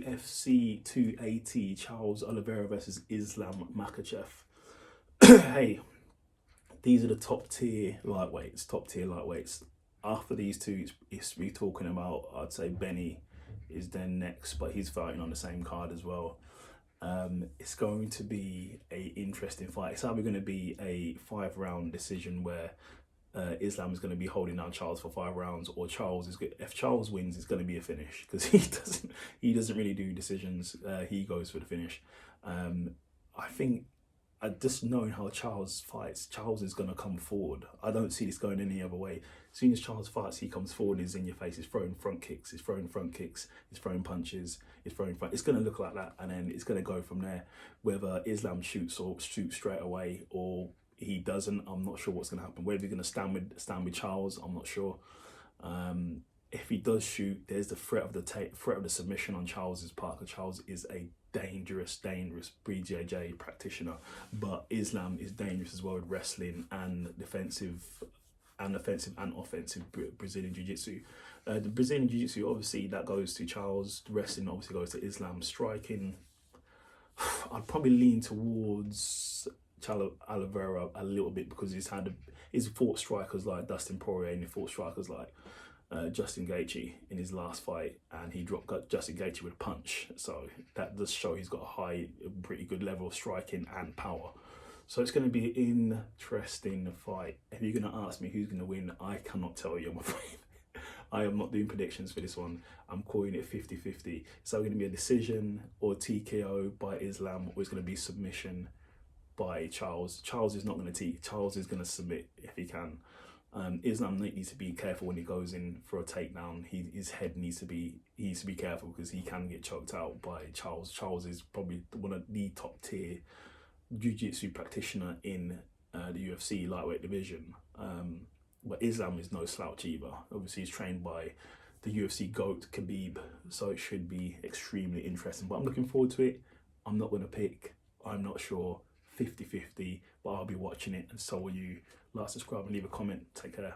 UFC 280, Charles Oliveria versus Islam Makhachev. Hey, these are the top tier lightweights. After these two, it's we talking about, I'd say Benny is then next, but he's fighting on the same card as well. It's going to be a interesting fight. It's either going to be a 5-round decision where Islam is going to be holding down Charles for 5 rounds, or Charles is good. If Charles wins, it's going to be a finish because he doesn't really do decisions. He goes for the finish. I think, just knowing how Charles fights, Charles is going to come forward. I don't see this going any other way. As soon as Charles fights, he comes forward, he's in your face, he's throwing front kicks, he's throwing punches, he's throwing front. It's going to look like that, and then it's going to go from there. Whether Islam shoots straight away or he doesn't, I'm not sure what's going to happen. Whether he's going to stand with Charles, I'm not sure. If he does shoot, there's the threat of the submission on Charles's part. Because Charles is a dangerous BJJ practitioner, but Islam is dangerous as well with wrestling and offensive and offensive Brazilian Jiu-Jitsu. The Brazilian Jiu-Jitsu, obviously, that goes to Charles. The wrestling obviously goes to Islam. Striking, I'd probably lean towards Oliveira a little bit because he's fought strikers like Dustin Poirier and he fought strikers like Justin Gaethje in his last fight, and he dropped Justin Gaethje with a punch. So that does show he's got a pretty good level of striking and power. So it's going to be an interesting fight. If you're going to ask me who's going to win, I cannot tell you, I'm afraid. I am not doing predictions for this one. I'm calling it 50-50. So it's going to be a decision or TKO by Islam, or it's going to be submission by Charles. Charles is not going to Charles is going to submit if he can. Islam needs to be careful when he goes in for a takedown. His head needs to be careful because he can get choked out by Charles. Charles is probably one of the top tier jiu-jitsu practitioner in the UFC lightweight division. But Islam is no slouch either. Obviously, he's trained by the UFC GOAT Khabib, so it should be extremely interesting. But I'm looking forward to it. I'm not going to pick. I'm not sure. 50-50, but I'll be watching it, and so will you. Like, subscribe, and leave a comment. Take care.